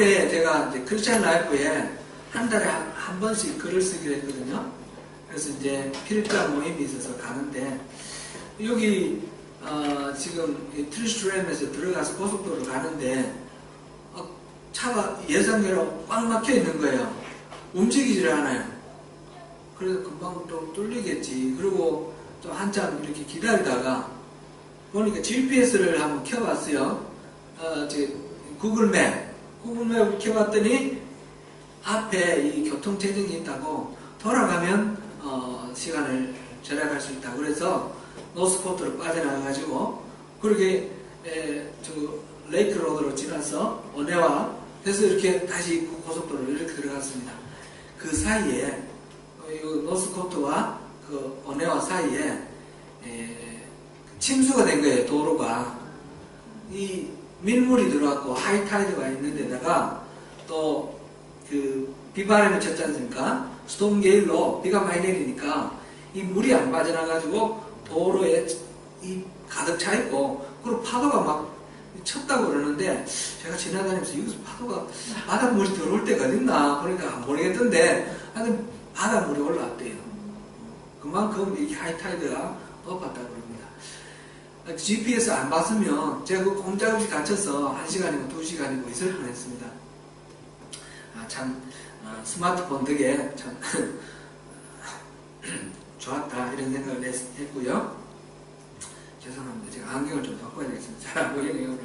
제가 이제 크리스찬 라이프에 한 달에 한 번씩 글을 쓰기로 했거든요. 그래서 이제 필자 모임이 있어서 가는데, 여기, 지금 트리스트램에서 들어가서 고속도로 가는데, 차가 예상대로 꽉 막혀 있는 거예요. 움직이질 않아요. 그래서 금방 또 뚫리겠지. 그리고 또 한참 이렇게 기다리다가, 보니까 GPS를 한번 켜봤어요. 구글맵을 켜봤더니 앞에 이 교통체증이 있다고, 돌아가면 시간을 절약할 수 있다. 그래서 노스코트로 빠져나가가지고 그렇게 레이크 로드로 지나서 오네와 해서 이렇게 다시 고속도로로 이렇게 들어갔습니다. 그 사이에 노스코트와 그 오네와 사이에 침수가 된 거예요. 도로가 이 밀물이 들어왔고 하이타이드가 있는 데다가 또 그 비바람이 쳤지 않습니까? 스톰게일로 비가 많이 내리니까 이 물이 안 빠져나가지고 도로에 이 가득 차 있고, 그리고 파도가 막 쳤다고 그러는데, 제가 지나다니면서 여기서 파도가 바닷물이 들어올 때가 있나 그러니까 모르겠던데, 하여튼 바닷물이 올라왔대요. 그만큼 이 하이타이드가 높았다고 그럽니다. GPS 안 봤으면 제가 그 꼼짝없이 갇혀서 1시간이고 2시간이고 있을 뻔했습니다. 스마트폰 덕에 참 좋았다 이런 생각을 했고요. 죄송합니다. 제가 안경을 좀 바꿔야 되겠습니다. 잘 안 보이네요.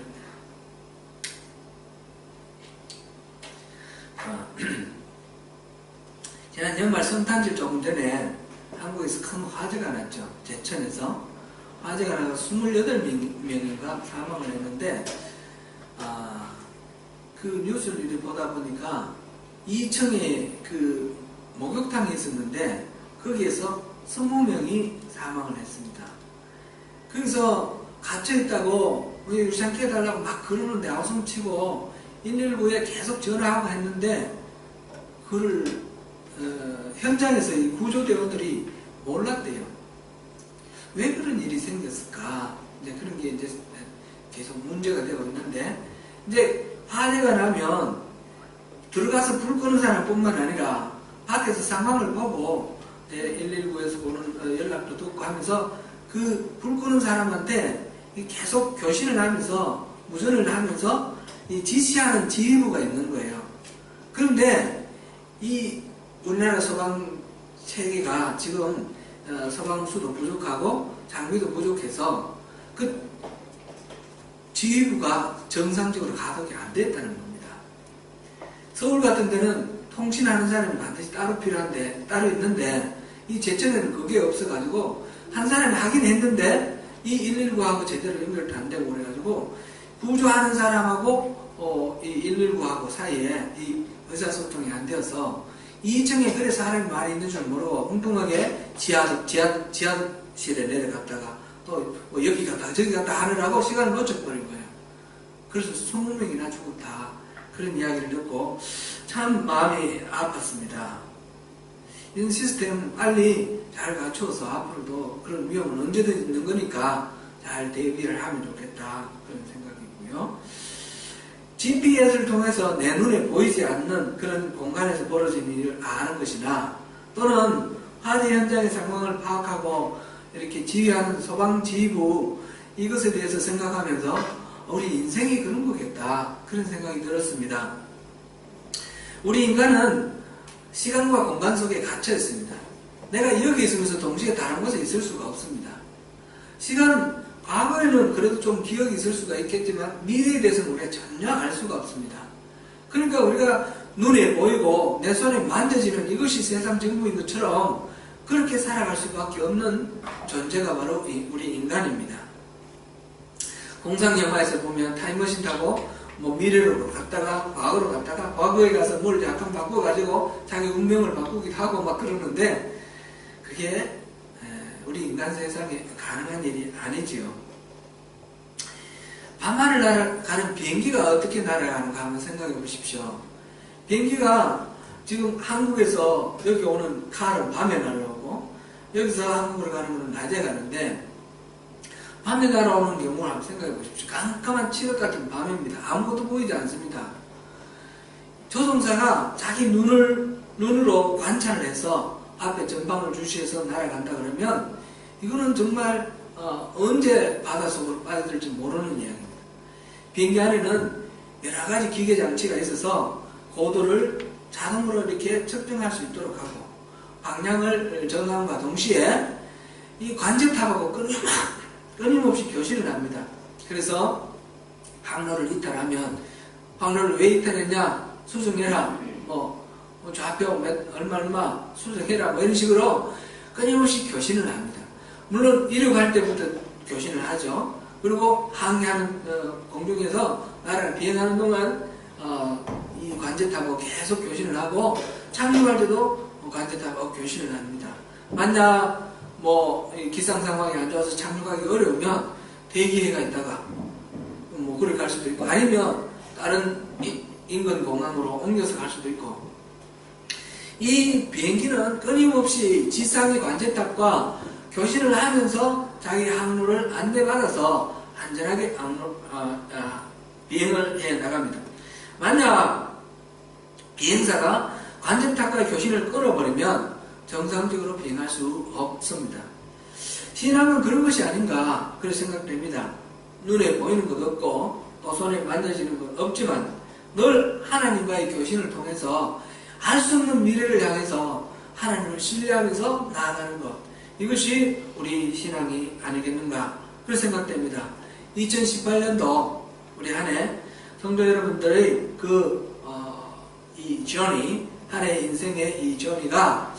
지난 연말 성탄절 조금 전에 한국에서 큰 화재가 났죠. 제천에서 화재가 나서 28명인가 사망을 했는데, 그 뉴스를 보다 보니까 2층에 그 목욕탕이 있었는데 거기에서 20명이 사망을 했습니다. 그래서 갇혀있다고 유상케 해달라고 막 그러는데 아우성치고 119에 계속 전화하고 했는데 그를 현장에서 이 구조대원들이 몰랐대요. 왜 그런 일이 생겼을까? 이제 그런 게 이제 계속 문제가 되고 있는데, 이제 화재가 나면 들어가서 불 끄는 사람뿐만 아니라 밖에서 상황을 보고 119에서 오는 연락도 듣고 하면서 그 불 끄는 사람한테 계속 교신을 하면서 무전을 하면서 지시하는 지휘부가 있는 거예요. 그런데 이 우리나라 소방 체계가 지금 소방수도 부족하고 장비도 부족해서 그 지휘부가 정상적으로 가동이 안 됐다는 겁니다. 서울 같은 데는 통신하는 사람이 반드시 따로 필요한데, 따로 있는데, 이 제천에는 그게 없어가지고, 한 사람이 하긴 했는데, 이 119하고 제대로 연결도 안 되고 그래가지고, 구조하는 사람하고, 이 119하고 사이에 이 의사소통이 안 되어서, 2층에 그래 사람이 많이 있는 줄 모르고, 엉뚱하게 지하실에 내려갔다가, 또 여기 갔다가 저기 갔다 하느라고 시간을 놓쳐버린 거예요. 그래서 20명이나 죽었다. 그런 이야기를 듣고 참 마음이 아팠습니다. 이런 시스템 빨리 잘 갖추어서 앞으로도 그런 위험은 언제든지 있는 거니까 잘 대비를 하면 좋겠다. 그런 생각이고요. GPS를 통해서 내 눈에 보이지 않는 그런 공간에서 벌어진 일을 아는 것이나, 또는 화재 현장의 상황을 파악하고 이렇게 지휘하는 소방지휘부, 이것에 대해서 생각하면서 우리 인생이 그런 거겠다, 그런 생각이 들었습니다. 우리 인간은 시간과 공간 속에 갇혀 있습니다. 내가 여기 있으면서 동시에 다른 곳에 있을 수가 없습니다. 과거에는 그래도 좀 기억이 있을 수가 있겠지만 미래에 대해서는 우리가 전혀 알 수가 없습니다. 그러니까 우리가 눈에 보이고 내 손에 만져지는 이것이 세상 전부인 것처럼 그렇게 살아갈 수밖에 없는 존재가 바로 우리 인간입니다. 공상 영화에서 보면 타임머신 타고 미래로 갔다가 과거로 갔다가 과거에 가서 뭘 약간 바꿔가지고 자기 운명을 바꾸기도 하고 막 그러는데, 그게 우리 인간 세상에 가능한 일이 아니지요. 밤하늘 날아가는 비행기가 어떻게 날아가는가 한번 생각해 보십시오. 비행기가 지금 한국에서 여기 오는 칼은 밤에 날아오고, 여기서 한국으로 가는 건 낮에 가는데, 밤에 날아오는 경우를 한번 생각해 보십시오. 깜깜한 칠흑 같은 밤입니다. 아무것도 보이지 않습니다. 조종사가 자기 눈으로 관찰을 해서 앞에 전방을 주시해서 날아간다 그러면 이거는 정말 언제 바닷속으로 빠져들지 모르는 이야기입니다. 비행기 안에는 여러 가지 기계 장치가 있어서 고도를 자동으로 이렇게 측정할 수 있도록 하고 방향을 정함과 동시에 이 관제탑하고 끊임없이 교신을 합니다. 그래서 항로를 이탈하면 항로를 왜 이탈했냐 수정해라 좌표 얼마 수정해라 이런 식으로 끊임없이 교신을 합니다. 물론 이륙할 때부터 교신을 하죠. 그리고 항해하는 공중에서 나라를 비행하는 동안 이 관제탑하고 계속 교신을 하고 착륙할 때도 관제탑하고 교신을 합니다. 만약 기상 상황이 안 좋아서 착륙하기 어려우면 대기해가 있다가 그렇게 갈 수도 있고 아니면 다른 인근 공항으로 옮겨서 갈 수도 있고 이 비행기는 끊임없이 지상의 관제탑과 교신을 하면서 자기 항로를 안내받아서 안전하게 비행을 해 나갑니다. 만약 비행사가 관제탑과 교신을 끊어버리면 정상적으로 비행할 수 없습니다. 신앙은 그런 것이 아닌가 그렇게 생각됩니다. 눈에 보이는 것 없고 또 손에 만져지는 것 없지만 늘 하나님과의 교신을 통해서 알 수 없는 미래를 향해서 하나님을 신뢰하면서 나아가는 것 이것이 우리 신앙이 아니겠는가 그렇게 생각됩니다. 2018년도 우리 한 해 성도 여러분들의 이 journey 한 해 인생의 이 journey가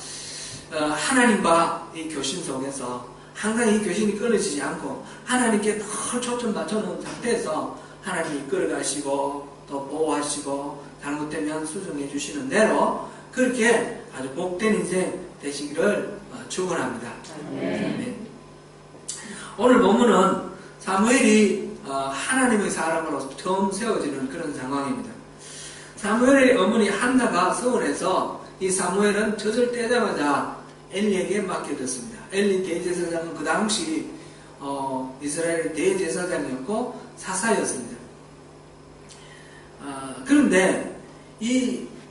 하나님과 이 교신 속에서 항상 이 교신이 끊어지지 않고 하나님께 늘 초점 맞춰놓은 상태에서 하나님이 이끌어가시고 또 보호하시고 잘못되면 수정해 주시는 대로 그렇게 아주 복된 인생 되시기를 축원합니다. 네. 오늘 본문은 사무엘이 하나님의 사람으로 처음 세워지는 그런 상황입니다. 사무엘의 어머니 한나가 서울에서 이 사무엘은 젖을 떼자마자 엘리에게 맡겨졌습니다. 엘리 대제사장은 그 당시 이스라엘의 대제사장이었고 사사였습니다. 그런데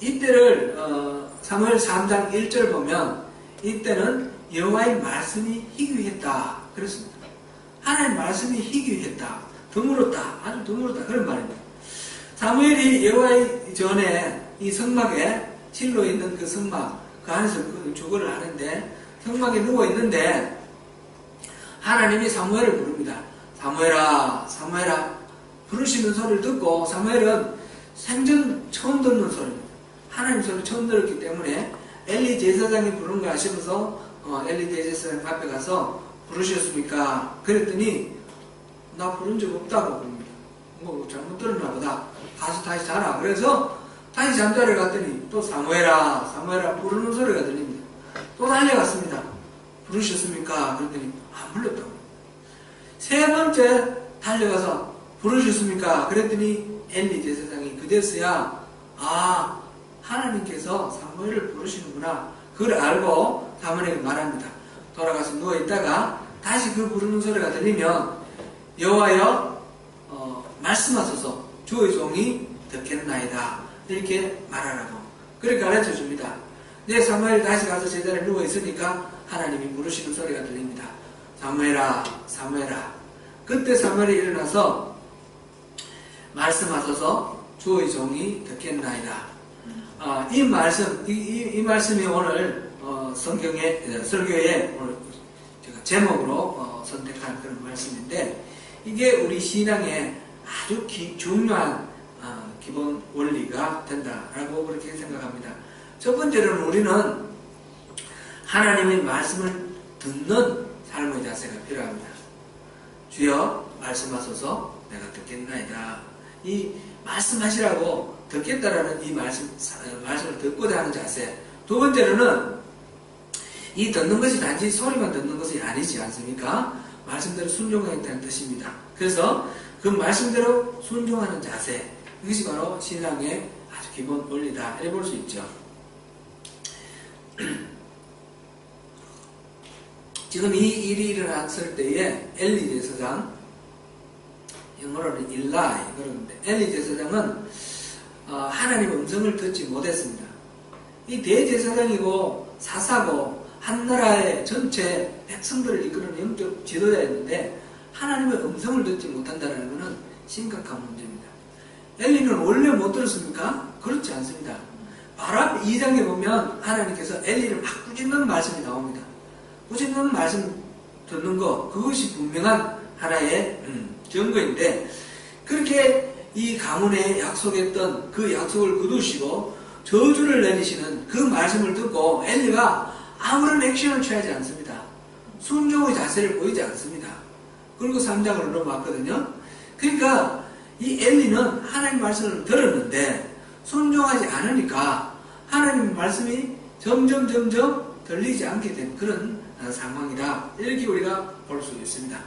이때를 사무엘 3장 1절 보면 이때는 여호와의 말씀이 희귀했다 그랬습니다. 하나님의 말씀이 희귀했다 드물었다 아주 드물었다 그런 말입니다. 사무엘이 여호와의 전에 이 성막에 실로 있는 그 성막 그 안에서 주거를 하는데 성막에 누워 있는데 하나님이 사무엘을 부릅니다. 사무엘아 사무엘아 부르시는 소리를 듣고 사무엘은 생전 처음 듣는 소리입니다. 하나님 소리 처음 들었기 때문에 엘리 제사장이 부른 거 아시면서 엘리 대제사장 앞에 가서 부르셨습니까? 그랬더니 나 부른 적 없다고 부릅니다. 잘못 들었나 보다. 가서 다시 자라. 그래서 다시 잠자리에 갔더니 또 사무엘아 사무엘아 부르는 소리가 들립니다. 또 달려갔습니다. 부르셨습니까? 그랬더니 안 불렀다고. 세 번째 달려가서 부르셨습니까? 그랬더니 엘리 제사장이 그제서야 하나님께서 사무엘을 부르시는구나 그걸 알고 사무엘에게 말합니다. 돌아가서 누워있다가 다시 그 부르는 소리가 들리면 여호와여 말씀하소서 주의 종이 듣겠나이다 이렇게 말하라고 그렇게 가르쳐줍니다. 이제 사무엘이 다시 가서 제자리에 누워있으니까 하나님이 부르시는 소리가 들립니다. 사무엘아 사무엘아. 그때 사무엘이 일어나서 말씀하소서 주의 종이 듣겠나이다. 이 말씀이 오늘 설교에 오늘 제가 제목으로 선택한 그런 말씀인데 이게 우리 신앙의 아주 중요한 기본 원리가 된다라고 그렇게 생각합니다. 첫 번째로는 우리는 하나님의 말씀을 듣는 삶의 자세가 필요합니다. 주여 말씀하소서 내가 듣겠나이다. 이 말씀하시라고 듣겠다라는 이 말씀을 듣고자 하는 자세. 두 번째로는 이 듣는 것이 단지 소리만 듣는 것이 아니지 않습니까? 말씀대로 순종하겠다는 뜻입니다. 그래서 그 말씀대로 순종하는 자세. 이것이 바로 신앙의 아주 기본 원리다. 이렇게 볼 수 있죠. 지금 이 일이 일어났을 때에 엘리 제사장, 영어로는 일라이 그러는데 엘리 제사장은 하나님의 음성을 듣지 못했습니다. 이 대제사장이고 사사고 한 나라의 전체 백성들을 이끄는 영적 지도자였는데 하나님의 음성을 듣지 못한다는 것은 심각한 문제입니다. 엘리는 원래 못 들었습니까? 그렇지 않습니다. 바로 앞 2장에 보면 하나님께서 엘리를 막 꾸짖는 말씀이 나옵니다. 꾸짖는 말씀 듣는 거, 그것이 분명한 하나의 증거인데, 그렇게 이 가문에 약속했던 그 약속을 거두시고 저주를 내리시는 그 말씀을 듣고 엘리가 아무런 액션을 취하지 않습니다. 순종의 자세를 보이지 않습니다. 그리고 3장으로 넘어왔거든요. 그러니까 이 엘리는 하나님 말씀을 들었는데 순종하지 않으니까 하나님 말씀이 점점 들리지 않게 된 그런 상황이다. 이렇게 우리가 볼 수 있습니다.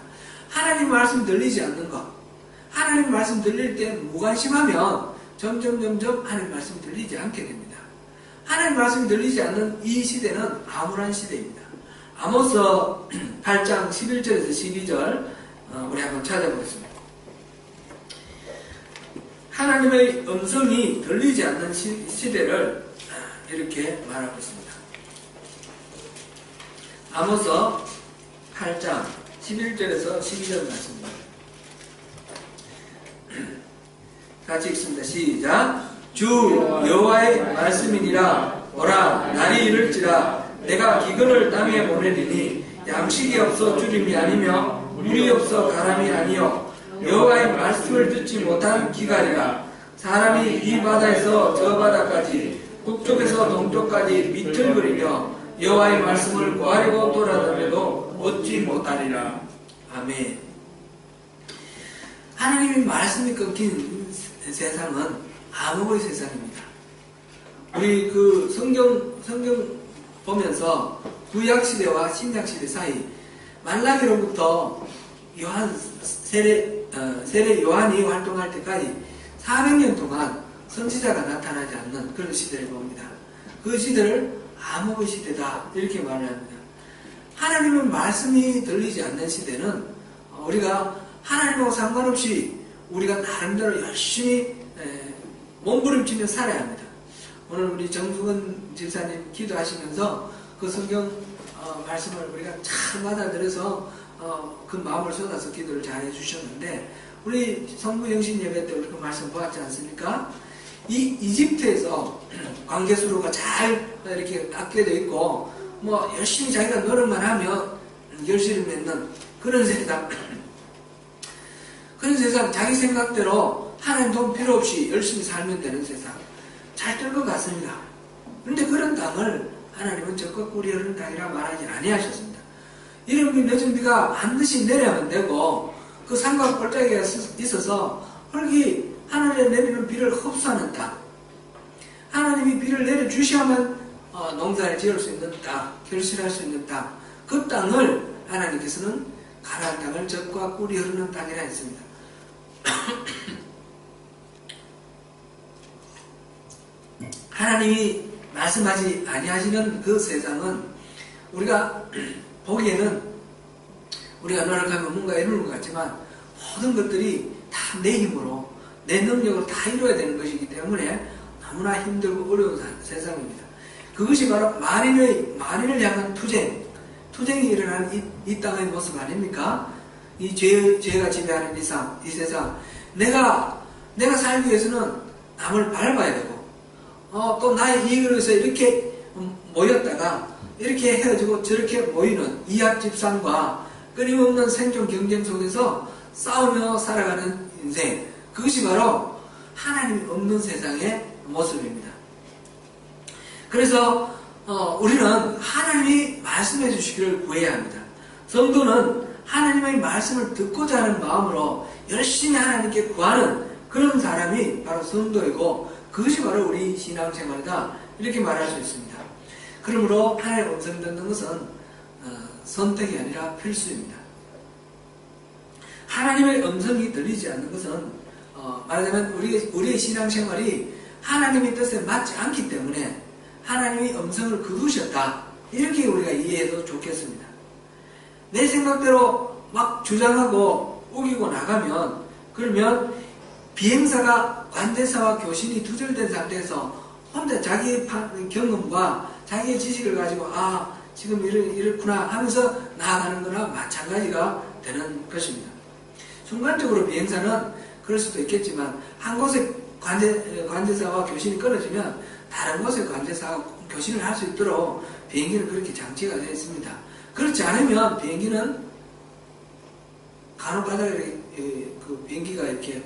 하나님 말씀 들리지 않는 것, 하나님 말씀 들릴 때 무관심하면 점점 하나님 말씀이 들리지 않게 됩니다. 하나님 말씀이 들리지 않는 이 시대는 암울한 시대입니다. 아모스 8장 11절에서 12절 우리 한번 찾아보겠습니다. 하나님의 음성이 들리지 않는 시대를 이렇게 말하고 있습니다. 아모스 8장 11절에서 12절 말씀입니다. 같이 읽습니다. 시작. 주 여호와의 말씀이니라. 오라 날이 이를지라 내가 기근을 땅에 보내리니 양식이 없어 주림이 아니며 물이 없어 가람이 아니요 여호와의 말씀을 듣지 못한 기갈이라. 사람이 이 바다에서 저 바다까지 북쪽에서 동쪽까지 비틀거리며 여호와의 말씀을 구하려고 돌아다녀도 얻지 못하리라. 아멘. 하나님의 말씀이 끊긴 세상은 암흑의 세상입니다. 우리 그 성경 보면서 구약시대와 신약시대 사이 말라기로부터 세례 요한이 활동할 때까지 400년 동안 선지자가 나타나지 않는 그런 시대를 봅니다. 그 시대를 암흑의 시대다 이렇게 말을 합니다. 하나님의 말씀이 들리지 않는 시대는 우리가 하나님하고 상관없이 우리가 나름대로 열심히 몸부림치며 살아야 합니다. 오늘 우리 정수근 집사님 기도하시면서 그 성경 말씀을 우리가 잘 받아들여서 그 마음을 쏟아서 기도를 잘 해주셨는데, 우리 성부영신 예배 때 우리 그 말씀 보았지 않습니까? 이 이집트에서 관계수로가 잘 이렇게 닦여져 있고 뭐 열심히 자기가 노력만 하면 결실을 맺는 그런 세상, 그런 세상, 자기 생각대로 하나님 돈 필요 없이 열심히 살면 되는 세상, 잘 될 것 같습니다. 그런데 그런 땅을 하나님은 적과 꿀이 흐르는 땅이라 말하지 아니하셨습니다. 이런 늦은 비가 반드시 내려야만 되고 그 산과 골짜기가 있어서 흙이 하늘에 내리는 비를 흡수하는 땅, 하나님이 비를 내려주셔야만 농사를 지을 수 있는 땅, 결실할 수 있는 땅, 그 땅을 하나님께서는 가나안 땅을 젖과 꿀이 흐르는 땅이라 했습니다. 하나님이 말씀하지 아니하시는 그 세상은 우리가 보기에는 우리가 노력하면 뭔가 이루는 것 같지만 모든 것들이 다 내 힘으로 내 능력으로 다 이루어야 되는 것이기 때문에 너무나 힘들고 어려운 세상입니다. 그것이 바로 만인을 향한 투쟁이 일어나는 이 땅의 모습 아닙니까? 이 죄가 지배하는 이 세상, 내가 살기 위해서는 남을 밟아야 되고 또 나의 이익을 위해서 이렇게 모였다가 이렇게 헤어지고 저렇게 모이는 이합집산과 끊임없는 생존 경쟁 속에서 싸우며 살아가는 인생, 그것이 바로 하나님이 없는 세상의 모습입니다. 그래서 우리는 하나님이 말씀해 주시기를 구해야 합니다. 성도는 하나님의 말씀을 듣고자 하는 마음으로 열심히 하나님께 구하는 그런 사람이 바로 성도이고, 그것이 바로 우리 신앙생활이다 이렇게 말할 수 있습니다. 그러므로 하나님의 음성 듣는 것은 선택이 아니라 필수입니다. 하나님의 음성이 들리지 않는 것은 말하자면 우리의 신앙생활이 하나님의 뜻에 맞지 않기 때문에 하나님의 음성을 거두셨다 이렇게 우리가 이해해도 좋겠습니다. 내 생각대로 막 주장하고 우기고 나가면, 그러면 비행사가 관제사와 교신이 두절된 상태에서 혼자 자기의 경험과 자기의 지식을 가지고 지금 이렇구나 하면서 나아가는 거나 마찬가지가 되는 것입니다. 순간적으로 비행사는 그럴 수도 있겠지만 한 곳에 관제사와 교신이 끊어지면 다른 곳에 관제사와 교신을 할 수 있도록 비행기는 그렇게 장치가 되어 있습니다. 그렇지 않으면 비행기는 간혹가다 그 비행기가 이렇게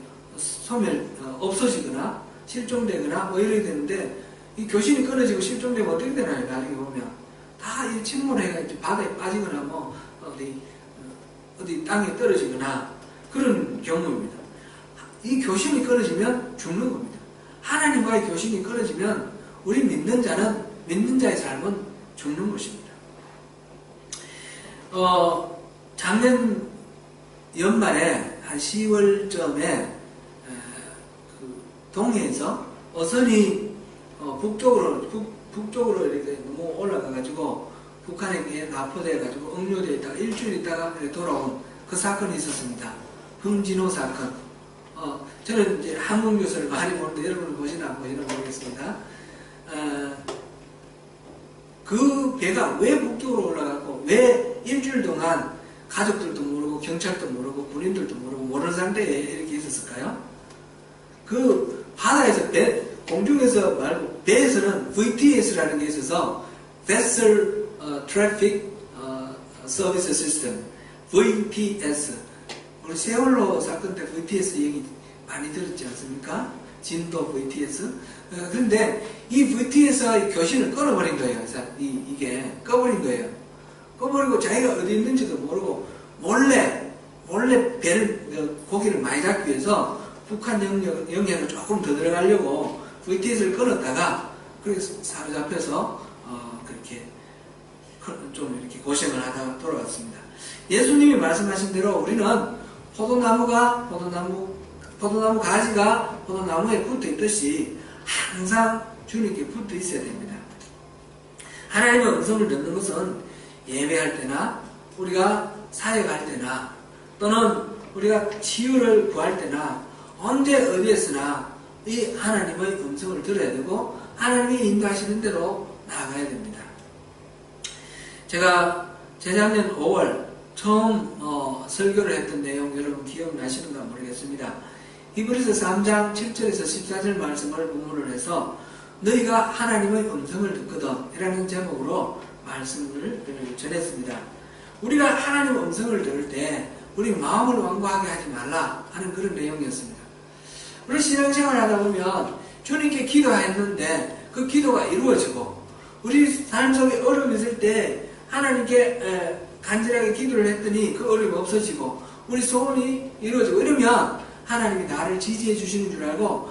없어지거나 실종되거나 뭐 이래야 되는데 이 교신이 끊어지고 실종되면 어떻게 되나요? 나중에 보면 다 이 침몰해가 바다에 빠지거나 뭐 어디 땅에 떨어지거나 그런 경우입니다. 이 교신이 끊어지면 죽는 겁니다. 하나님과의 교신이 끊어지면 우리 믿는 자의 삶은 죽는 것입니다. 작년 연말에 한 10월쯤에 동해에서 어선이 북쪽으로 이렇게 너무 올라가가지고 북한에 납포돼가지고 억류되어 있다가 일주일 있다가 돌아온 그 사건이 있었습니다. 흥진호 사건. 저는 이제 한국 뉴스를 많이 보는데 여러분은 보시나 안 보시나 모르겠습니다. 그 배가 왜 북쪽으로 올라갔고 왜 일주일 동안 가족들도 모르고 경찰도 모르고 군인들도 모르고 모르는 상태에 이렇게 있었을까요? 그 바다에서 공중에서 말고 배에서는 VTS라는 게 있어서 Vessel Traffic Service System VTS. 우리 세월호 사건 때 VTS 얘기 많이 들었지 않습니까? 진도 VTS. 그런데 이 VTS가 교신을 끊어버린 거예요. 이게 꺼버린 거예요. 꺼버리고 자기가 어디 있는지도 모르고 몰래 고기를 많이 잡기 위해서 북한 영역을 조금 더 들어가려고 VTS를 끊었다가 그래서 사로잡혀서 그렇게 좀 이렇게 고생을 하다가 돌아왔습니다. 예수님이 말씀하신 대로 우리는 포도나무 가지가 포도나무에 붙어 있듯이 항상 주님께 붙어 있어야 됩니다. 하나님의 음성을 듣는 것은 예배할 때나 우리가 사역할 때나 또는 우리가 치유를 구할 때나 언제 어디에서나 이 하나님의 음성을 들어야 되고 하나님이 인도하시는 대로 나아가야 됩니다. 제가 재작년 5월 처음 설교를 했던 내용 여러분 기억나시는가 모르겠습니다. 히브리서 3장 7절에서 14절 말씀을 본문을 해서 너희가 하나님의 음성을 듣거든 이라는 제목으로 말씀을 전했습니다. 우리가 하나님의 음성을 들을 때 우리 마음을 완고하게 하지 말라 하는 그런 내용이었습니다. 우리 신앙생활을 하다 보면 주님께 기도했는데 그 기도가 이루어지고 우리 삶 속에 어려움이 있을 때 하나님께 간절하게 기도를 했더니 그 어려움이 없어지고 우리 소원이 이루어지고 이러면 하나님이 나를 지지해 주시는 줄 알고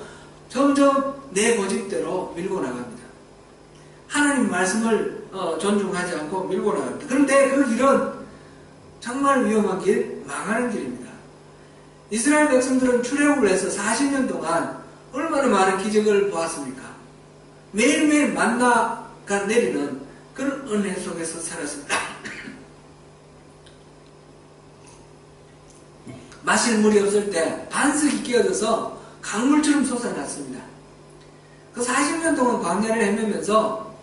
점점 내 고집대로 밀고 나갑니다. 하나님 말씀을 존중하지 않고 밀고 나갑니다. 그런데 그 길은 정말 위험한 길, 망하는 길입니다. 이스라엘 백성들은 출애굽을 해서 40년 동안 얼마나 많은 기적을 보았습니까? 매일매일 만나가 내리는 그런 은혜 속에서 살았습니다. 마실 물이 없을 때 반석이 끼어져서 강물처럼 솟아났습니다. 그 40년 동안 광야를 헤매면서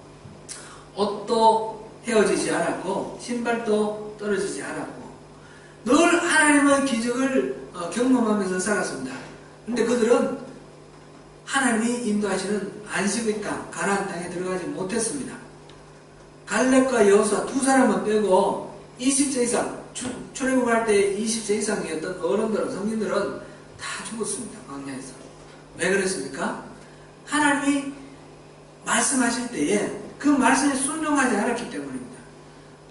옷도 헤어지지 않았고 신발도 떨어지지 않았고 늘 하나님의 기적을 경험하면서 살았습니다. 근데 그들은 하나님이 인도하시는 안식의 땅, 가나안 땅에 들어가지 못했습니다. 갈렙과 여호수아 두 사람만 빼고 20세 이상, 출애굽할 때 20세 이상이었던 어른들은, 성인들은 다 죽었습니다. 광야에서. 왜 그랬습니까? 하나님이 말씀하실 때에 그 말씀에 순종하지 않았기 때문입니다.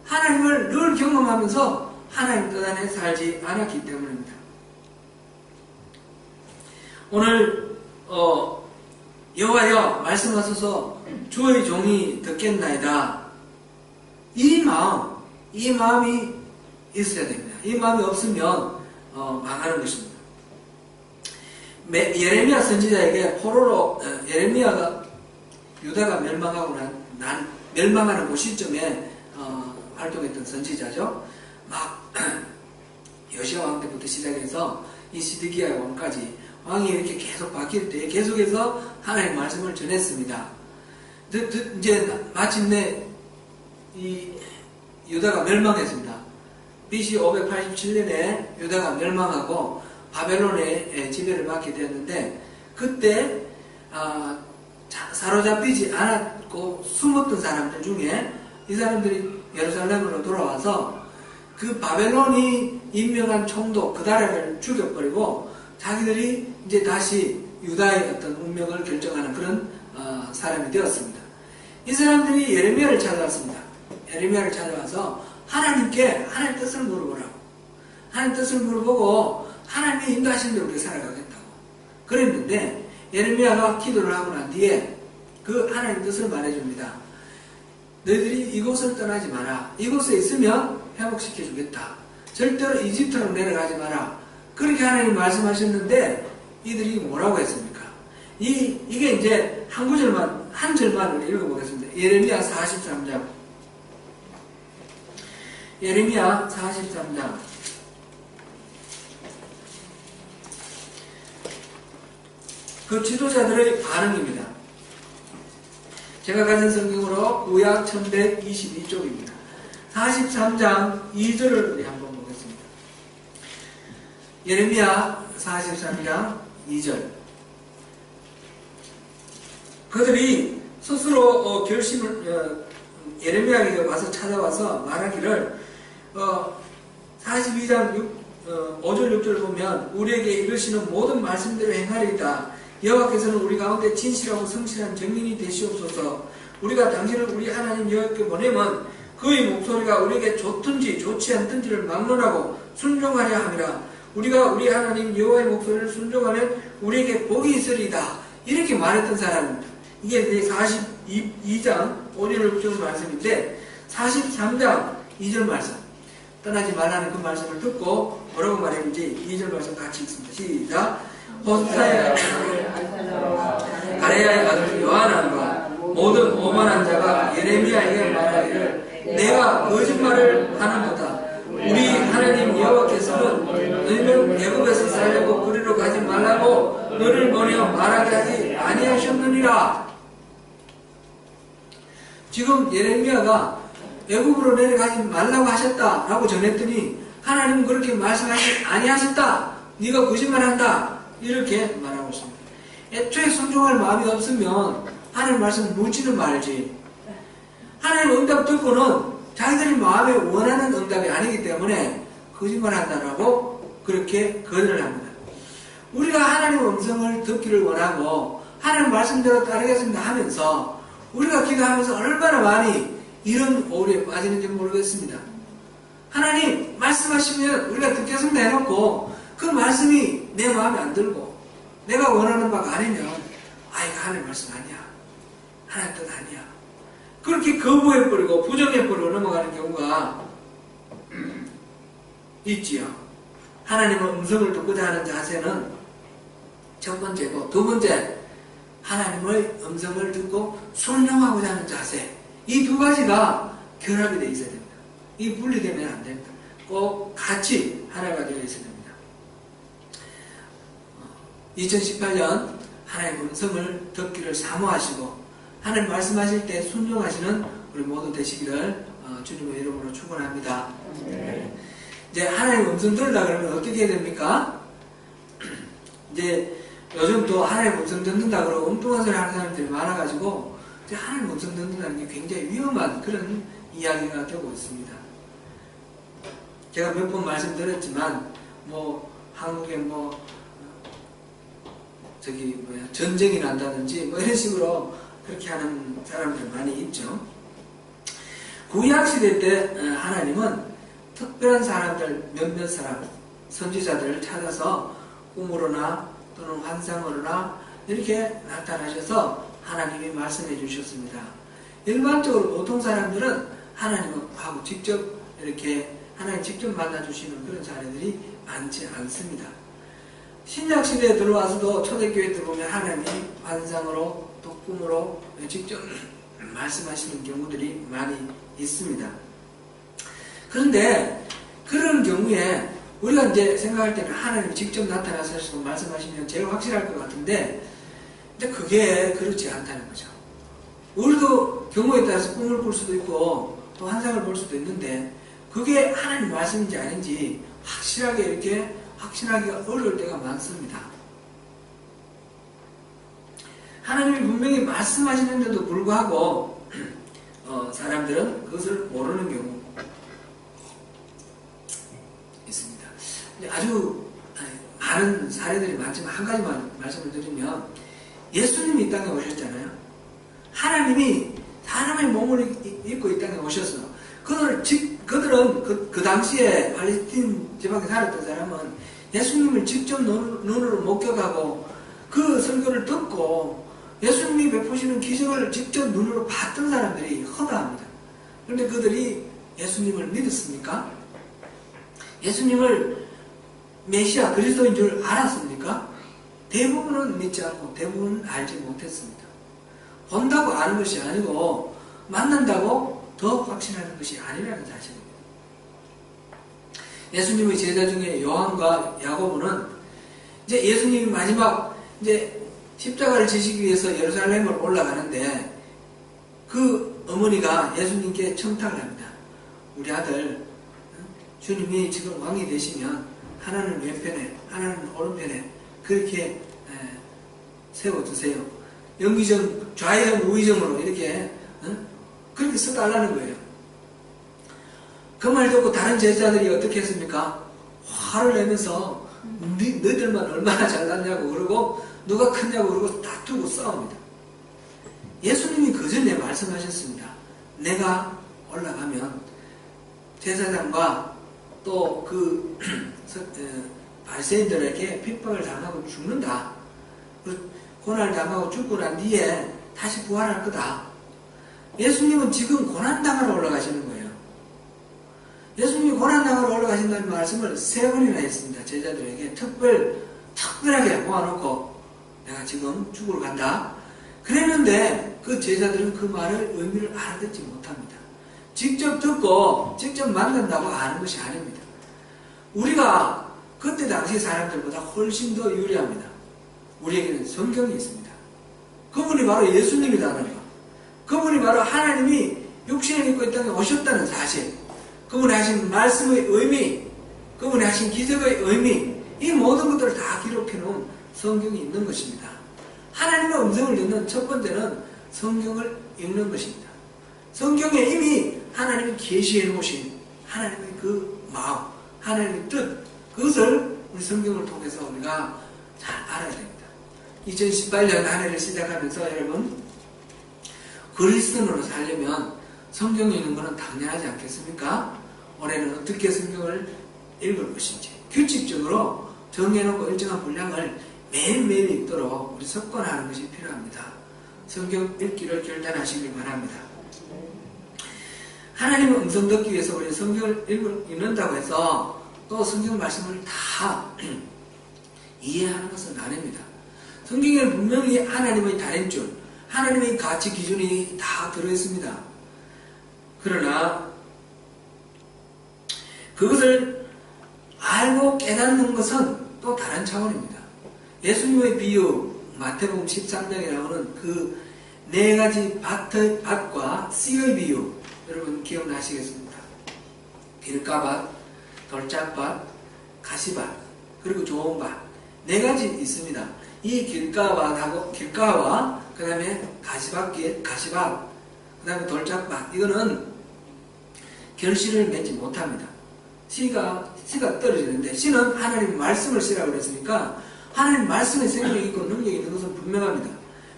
하나님을 늘 경험하면서 하나님 뜻 안에 살지 않았기 때문입니다. 오늘 여호와여 말씀하소서 주의 종이 듣겠나이다. 이 마음이 있어야 됩니다. 이 마음이 없으면 망하는 것입니다. 예레미야 선지자에게 포로로 예레미야가 유다가 멸망하는 그 시점에 활동했던 선지자죠. 막 여시야 왕 때부터 시작해서 이 시드기야 왕까지 왕이 이렇게 계속 바뀔 때 계속해서 하나님의 말씀을 전했습니다. 이제 마침내 이 유다가 멸망했습니다. BC 587년에 유다가 멸망하고 바벨론의 지배를 받게 되었는데, 그때 사로잡히지 않았고 숨었던 사람들 중에 이 사람들이 예루살렘으로 돌아와서 그 바벨론이 임명한 총독 그다랴를 죽여버리고 자기들이 이제 다시 유다의 어떤 운명을 결정하는 그런 사람이 되었습니다. 이 사람들이 예레미야를 찾아왔습니다. 예레미야를 찾아와서 하나님께 하나님 뜻을 물어보라고, 하나님 뜻을 물어보고 하나님의 인도하시는 대로 우리가 살아가겠다고 그랬는데, 예레미야가 기도를 하고 난 뒤에 그 하나님 뜻을 말해줍니다. 너희들이 이곳을 떠나지 마라. 이곳에 있으면 회복시켜주겠다. 절대로 이집트로 내려가지 마라. 그렇게 하나님 말씀하셨는데 이들이 뭐라고 했습니까? 이게 이제 한 절만 우리 읽어보겠습니다. 예레미야 43장. 예레미야 43장. 그 지도자들의 반응입니다. 제가 가진 성경으로 구약 1122쪽입니다. 43장 2절을 우리 한번 보겠습니다. 예레미야 43장 2절. 그들이 스스로 예레미야에게 와서 찾아와서 말하기를 42장 5절 6절 보면 우리에게 이르시는 모든 말씀대로 행하리이다. 여호와께서는 우리 가운데 진실하고 성실한 정인이 되시옵소서. 우리가 당신을 우리 하나님 여호와께 보내면 그의 목소리가 우리에게 좋든지 좋지 않든지를 막론하고 순종하려 함이라. 우리가 우리 하나님 여호와의 목소리를 순종하면 우리에게 복이 있으리이다. 이렇게 말했던 사람입니다. 이게 이제 42장 5절 6절 말씀인데, 43장 2절 말씀, 떠나지 말라는 그 말씀을 듣고 뭐라고 말했는지 2절 말씀 같이 읽습니다. 시작. 호스타의 가레야의 아들 요하난과 모든 오만한 자가 예레미야에게 말하기를 내가 거짓말을 하는도다. 우리 하나님 여호와께서는 너희는 애굽에서 살려고 그리로 가지 말라고 너를 보내어 말하게 하지 아니하셨느니라. 지금 예레미야가 애굽으로 내려가지 말라고 하셨다라고 전했더니 하나님은 그렇게 말씀하지 아니하셨다. 네가 거짓말한다. 이렇게 말하고 있습니다. 애초에 순종할 마음이 없으면 하나님 말씀 묻지는 말지. 하나님 응답 듣고는 자기들이 마음에 원하는 응답이 아니기 때문에 거짓말한다라고 그렇게 거절을 합니다. 우리가 하나님의 음성을 듣기를 원하고 하나님 말씀대로 따르겠습니다 하면서 우리가 기도하면서 얼마나 많이 이런 오류에 빠지는지 모르겠습니다. 하나님 말씀하시면 우리가 듣겠습니다 해놓고 그 말씀이 내 마음에 안 들고 내가 원하는 바가 아니면 이거 하나님 말씀 아니야, 하나님 뜻 아니야, 그렇게 거부해버리고 부정해버리고 넘어가는 경우가 있지요. 하나님의 음성을 듣고자 하는 자세는 첫 번째고, 두 번째 하나님의 음성을 듣고 순종하고자 하는 자세, 이 두 가지가 결합이 되어 있어야 됩니다. 이 분리되면 안 됩니다. 꼭 같이 하나가 되어 있어야 됩니다. 2018년 하나님의 음성을 듣기를 사모하시고 하나님 말씀하실 때 순종하시는 우리 모두 되시기를 주님의 이름으로 축원합니다. 이제 하나님의 음성 들으려 그러면 어떻게 해야 됩니까? 이제 요즘 또 하나님의 음성 듣는다 그러고 엉뚱한 소리 하는 사람들이 많아가지고 이제 하나님의 음성 듣는다는 게 굉장히 위험한 그런 이야기가 되고 있습니다. 제가 몇 번 말씀드렸지만 한국에 전쟁이 난다든지 이런 식으로 그렇게 하는 사람들 많이 있죠. 구약시대 때 하나님은 특별한 사람들, 몇몇 사람, 선지자들을 찾아서 꿈으로나 또는 환상으로나 이렇게 나타나셔서 하나님이 말씀해 주셨습니다. 일반적으로 보통 사람들은 하나님하고 직접 이렇게 하나님 직접 만나주시는 그런 사례들이 많지 않습니다. 신약시대에 들어와서도 초대교회에 들어오면 하나님이 환상으로 또 꿈으로 직접 말씀하시는 경우들이 많이 있습니다. 그런데 그런 경우에 우리가 이제 생각할 때는 하나님이 직접 나타나셔서 말씀하시면 제일 확실할 것 같은데, 근데 그게 그렇지 않다는 거죠. 우리도 경우에 따라서 꿈을 꿀 수도 있고 또 환상을 볼 수도 있는데, 그게 하나님 말씀인지 아닌지 확실하게 이렇게 확신하기가 어려울 때가 많습니다. 하나님이 분명히 말씀하시는데도 불구하고 사람들은 그것을 모르는 경우 있습니다. 아주 많은 사례들이 많지만 한 가지만 말씀을 드리면, 예수님이 이 땅에 오셨잖아요. 하나님이 사람의 몸을 입고 이 땅에 오셔서 그들은 그 당시에 팔레스틴 지방에 살았던 사람은 예수님을 직접 눈으로 목격하고 그 설교를 듣고 예수님이 베푸시는 기적을 직접 눈으로 봤던 사람들이 허다합니다. 그런데 그들이 예수님을 믿었습니까? 예수님을 메시아 그리스도인 줄 알았습니까? 대부분은 믿지 않고 대부분은 알지 못했습니다. 본다고 아는 것이 아니고 만난다고 더 확신하는 것이 아니라는 사실입니다. 예수님의 제자 중에 요한과 야고보는 이제 예수님이 마지막 이제 십자가를 지시기 위해서 예루살렘을 올라가는데, 그 어머니가 예수님께 청탁을 합니다. 우리 아들 주님이 지금 왕이 되시면 하나는 왼편에 하나는 오른편에 그렇게 세워두세요. 영의정 좌의정 우의정으로 이렇게 그렇게 써달라는 거예요. 그 말 듣고 다른 제자들이 어떻게 했습니까? 화를 내면서 너희들만 얼마나 잘났냐고 그러고 누가 크냐고 그러고 다투고 싸웁니다. 예수님이 그 전에 말씀하셨습니다. 내가 올라가면 제사장과 또 그 바리새인들에게 핍박을 당하고 죽는다. 고난을 당하고 죽고 난 뒤에 다시 부활할 거다. 예수님은 지금 고난당하러 올라가시는 거예요. 예수님이 고난당하러 올라가신다는 말씀을 3번이나 했습니다. 제자들에게 특별하게 모아놓고 내가 지금 죽으러 간다. 그랬는데 그 제자들은 그 말을 의미를 알아듣지 못합니다. 직접 듣고 직접 만난다고 아는 것이 아닙니다. 우리가 그때 당시 사람들보다 훨씬 더 유리합니다. 우리에게는 성경이 있습니다. 그분이 바로 예수님이라는 것, 그분이 바로 하나님이 육신을 입고 이 땅에 오셨다는 사실, 그분이 하신 말씀의 의미, 그분이 하신 기적의 의미, 이 모든 것들을 다 기록해 놓은 성경이 있는 것입니다. 하나님의 음성을 듣는 첫 번째는 성경을 읽는 것입니다. 성경에 이미 하나님이 계시해 놓으신 하나님의 그 마음, 하나님의 뜻, 그것을 우리 성경을 통해서 우리가 잘 알아야 됩니다. 2018년 한 해를 시작하면서 여러분, 그리스도인으로 살려면 성경을 읽는 것은 당연하지 않겠습니까? 올해는 어떻게 성경을 읽을 것인지 규칙적으로 정해놓고 일정한 분량을 매일매일 읽도록 우리 습관하는 것이 필요합니다. 성경 읽기를 결단하시길 바랍니다. 하나님의 음성 듣기 위해서 우리 성경을 읽는다고 해서 또 성경 말씀을 다 이해하는 것은 아닙니다. 성경에는 분명히 하나님의 다른줄, 하나님의 가치 기준이 다 들어있습니다. 그러나 그것을 알고 깨닫는 것은 또 다른 차원입니다. 예수님의 비유, 마태복음 13장에 나오는 그 4가지 밭과 씨의 비유, 여러분 기억나시겠습니까? 길가밭, 돌짝밭, 가시밭, 그리고 좋은 밭, 4가지 있습니다. 이 길가와 그 다음에 가시밭, 그 다음에 돌짝밭, 이거는 결실을 맺지 못합니다. 씨가 떨어지는데, 씨는 하나님 말씀을 씨라고 그랬으니까 하나님 말씀에 생명이 있고 능력이 있는 것은 분명합니다.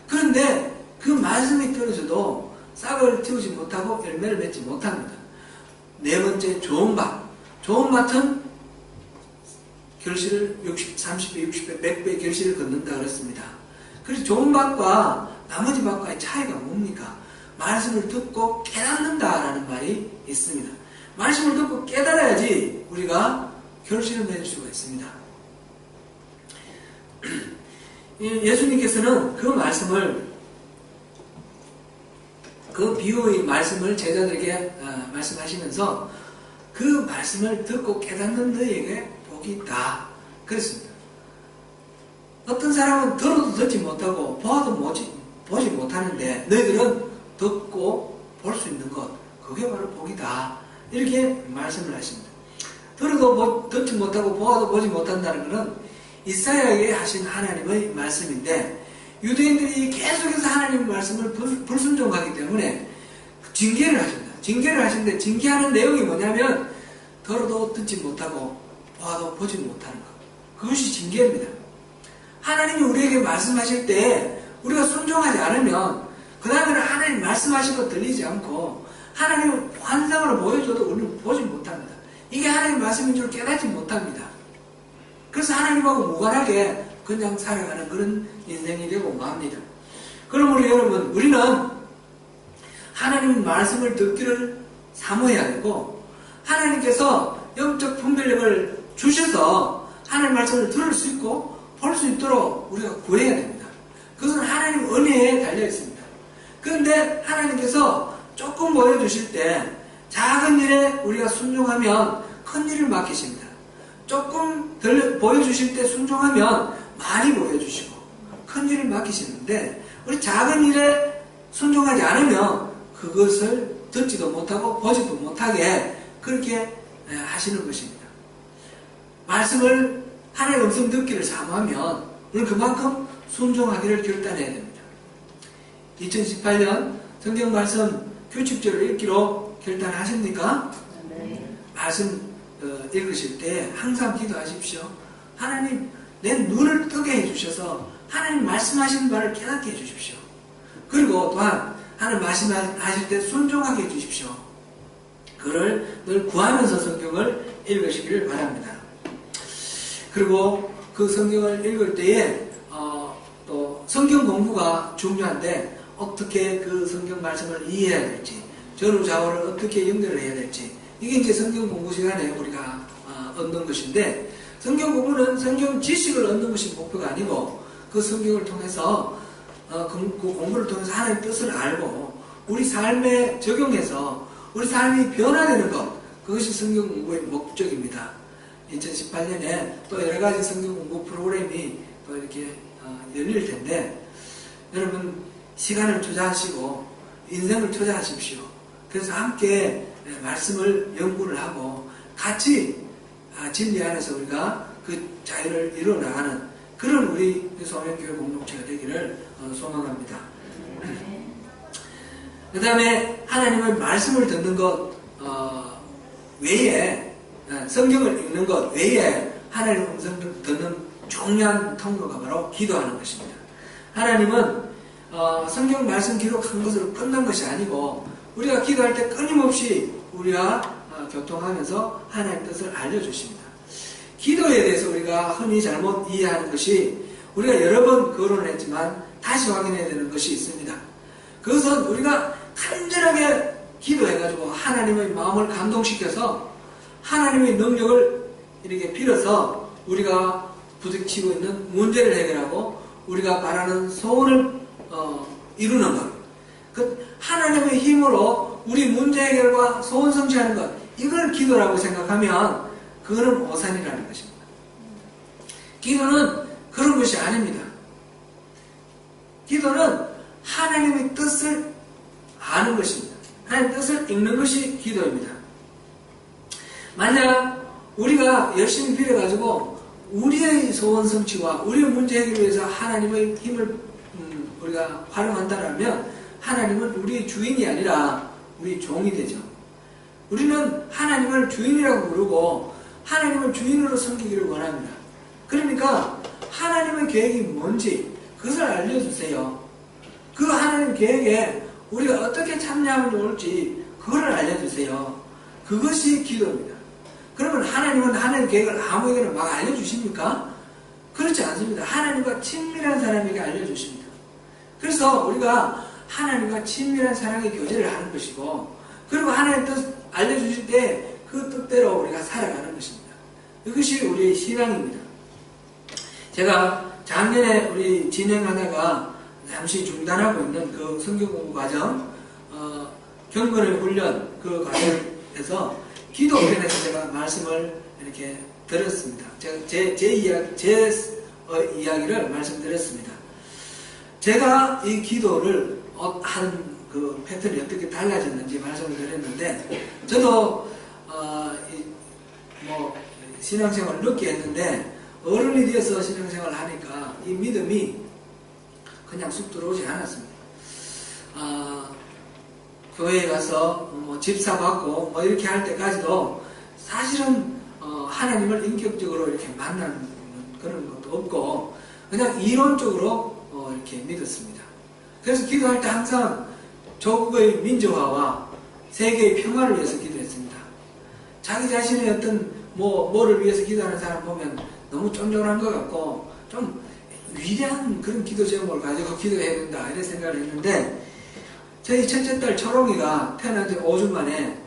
그런데 그 말씀이 떨어져도 싹을 틔우지 못하고 열매를 맺지 못합니다. 4번째 좋은 밭. 좋은 밭은 결실을 30배, 60배, 100배 결실을 걷는다 그랬습니다. 그래서 좋은 밭과 나머지 밭과의 차이가 뭡니까? 말씀을 듣고 깨닫는다라는 말이 있습니다. 말씀을 듣고 깨달아야지 우리가 결실을 맺을 수가 있습니다. 예수님께서는 그 말씀을, 그 비유의 말씀을 제자들에게 말씀하시면서 그 말씀을 듣고 깨닫는 너희에게 복이 복이 있다. 그랬습니다. 어떤 사람은 들어도 듣지 못하고 보아도 보지 못하는데 너희들은 듣고 볼 수 있는 것, 그게 바로 복이다. 이렇게 말씀을 하십니다. 들어도 듣지 못하고 보아도 보지 못한다는 것은 이사야에게 하신 하나님의 말씀인데, 유대인들이 계속해서 하나님의 말씀을 불순종하기 때문에 징계를 하십니다. 징계를 하시는데 징계하는 내용이 뭐냐면 들어도 듣지 못하고 보아도 보지 못하는 것, 그것이 징계입니다. 하나님이 우리에게 말씀하실 때 우리가 순종하지 않으면 그 다음에는 하나님 말씀하신 거 들리지 않고 하나님을 환상으로 보여줘도 우리는 보지 못합니다. 이게 하나님 말씀인 줄 깨닫지 못합니다. 그래서 하나님하고 무관하게 그냥 살아가는 그런 인생이 되고 맙니다. 그러므로 여러분, 우리는 하나님 말씀을 듣기를 사모해야 되고, 하나님께서 영적 분별력을 주셔서 하나님 말씀을 들을 수 있고 볼 수 있도록 우리가 구해야 됩니다. 그것은 하나님 은혜에 달려 있습니다. 그런데 하나님께서 조금 보여주실 때 작은 일에 우리가 순종하면 큰 일을 맡기십니다. 조금 보여주실 때 순종하면 많이 보여주시고 큰 일을 맡기시는데, 우리 작은 일에 순종하지 않으면 그것을 듣지도 못하고 보지도 못하게 그렇게 하시는 것입니다. 말씀을 하나님의 음성 듣기를 사모하면 우리는 그만큼 순종하기를 결단해야 됩니다. 2018년 성경 말씀 규칙적으로 읽기로 결단하십니까? 네. 말씀 읽으실 때 항상 기도하십시오. 하나님, 내 눈을 뜨게 해주셔서 하나님 말씀하시는 바를 깨닫게 해주십시오. 그리고 또한 하나님 말씀하실 때 순종하게 해주십시오. 그를 늘 구하면서 성경을 읽으시기를 바랍니다. 그리고 그 성경을 읽을 때에 또 성경 공부가 중요한데, 어떻게 그 성경 말씀을 이해해야 될지, 전후좌우를 어떻게 연결을 해야 될지, 이게 이제 성경 공부 시간에 우리가 얻는 것인데, 성경 공부는 성경 지식을 얻는 것이 목표가 아니고 그 성경을 통해서 그 공부를 통해서 하나님의 뜻을 알고 우리 삶에 적용해서 우리 삶이 변화되는 것, 그것이 성경 공부의 목적입니다. 2018년에 또 여러 가지 성경 공부 프로그램이 또 이렇게 열릴 텐데, 여러분 시간을 투자하시고 인생을 투자하십시오. 그래서 함께 말씀을 연구를 하고 같이 진리 안에서 우리가 그 자유를 이루어 나가는 그런 우리 소명교회 공동체가 되기를 소망합니다. 그 다음에 하나님의 말씀을 듣는 것 외에, 성경을 읽는 것 외에 하나님의 음성을 듣는 중요한 통로가 바로 기도하는 것입니다. 하나님은 성경 말씀 기록한 것으로 끝난 것이 아니고 우리가 기도할 때 끊임없이 우리와 교통하면서 하나님의 뜻을 알려주십니다. 기도에 대해서 우리가 흔히 잘못 이해하는 것이, 우리가 여러 번 거론을 했지만 다시 확인해야 되는 것이 있습니다. 그것은 우리가 간절하게 기도해가지고 하나님의 마음을 감동시켜서 하나님의 능력을 이렇게 빌어서 우리가 부딪히고 있는 문제를 해결하고 우리가 바라는 소원을 이루는 것, 그 하나님의 힘으로 우리 문제 해결과 소원 성취하는 것, 이걸 기도라고 생각하면 그거는 오산이라는 것입니다. 기도는 그런 것이 아닙니다. 기도는 하나님의 뜻을 아는 것입니다. 하나님의 뜻을 읽는 것이 기도입니다. 만약 우리가 열심히 빌어가지고 우리의 소원 성취와 우리의 문제 해결을 위해서 하나님의 힘을 우리가 활용한다면 하나님은 우리의 주인이 아니라 우리 종이 되죠. 우리는 하나님을 주인이라고 부르고 하나님을 주인으로 섬기기를 원합니다. 그러니까 하나님의 계획이 뭔지 그것을 알려주세요. 그 하나님 계획에 우리가 어떻게 참여하면 좋을지 그걸 알려주세요. 그것이 기도입니다. 그러면 하나님은 하나님 계획을 아무에게나 막 알려주십니까? 그렇지 않습니다. 하나님과 친밀한 사람에게 알려주십니다. 그래서 우리가 하나님과 친밀한 사랑의 교제를 하는 것이고, 그리고 하나님 뜻 알려주실 때 그 뜻대로 우리가 살아가는 것입니다. 이것이 우리의 신앙입니다. 제가 작년에 우리 진행하다가 잠시 중단하고 있는 그 성경 공부 과정, 경건의 훈련 그 과정에서 기도 편에서 제가 말씀을 이렇게 드렸습니다. 제가 이야기를 말씀드렸습니다. 제가 이 기도를 하는 그 패턴이 어떻게 달라졌는지 말씀을 드렸는데, 저도 신앙생활을 늦게 했는데 어른이 되어서 신앙생활을 하니까 이 믿음이 그냥 쑥 들어오지 않았습니다. 교회에 가서 집사 받고 이렇게 할 때까지도 사실은 하나님을 인격적으로 이렇게 만나는 그런 것도 없고 그냥 이론적으로 이렇게 믿었습니다. 그래서 기도할 때 항상 조국의 민주화와 세계의 평화를 위해서 기도했습니다. 자기 자신의 어떤 뭐를 위해서 기도하는 사람 보면 너무 쫀쫀한 것 같고 좀 위대한 그런 기도 제목을 가지고 기도해야 된다 이런 생각을 했는데, 저희 첫째 딸 초롱이가 태어난 지 5주 만에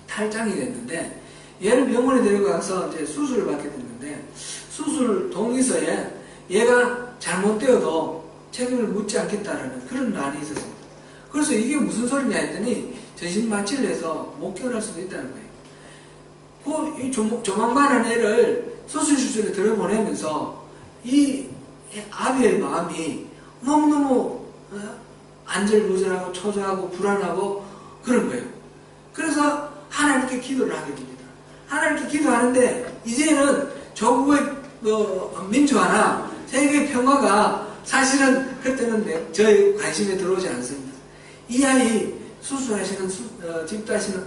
탈장이 됐는데, 얘를 병원에 데려가서 이제 수술을 받게 됐는데, 수술 동의서에 얘가 잘못되어도 책임을 묻지 않겠다라는 그런 란이 있었습니다. 그래서 이게 무슨 소리냐 했더니 전신마취를 해서 못 깨어날 수도 있다는 거예요. 이 조만간한 애를 수술실에 들여보내면서 이 아비의 마음이 너무너무 안절부절하고 초조하고 불안하고 그런 거예요. 그래서 하나님께 기도를 하게 됩니다. 하나님께 기도하는데 이제는 조국의 민주화나 세계 평화가 사실은 그때는 저의 관심에 들어오지 않습니다. 이 아이 수술하시는 집도하시는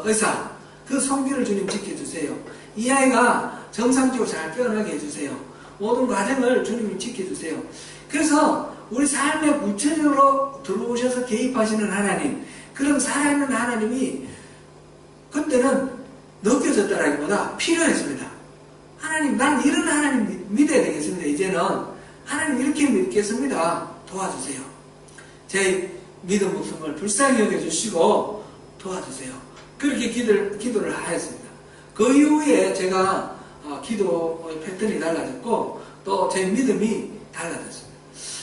의사, 그 성기를 주님 지켜주세요. 이 아이가 정상적으로 잘 깨어나게 해주세요. 모든 과정을 주님이 지켜주세요. 그래서 우리 삶에 구체적으로 들어오셔서 개입하시는 하나님, 그런 살아있는 하나님이 그때는 느껴졌다라기보다 필요했습니다. 하나님, 난 이런 하나님 믿어야 되겠습니다. 이제는 하나님 이렇게 믿겠습니다. 도와주세요. 제 믿음 목숨을 불쌍히 여겨주시고 도와주세요. 그렇게 기도를 하였습니다. 그 이후에 제가 기도의 패턴이 달라졌고 또 제 믿음이 달라졌습니다.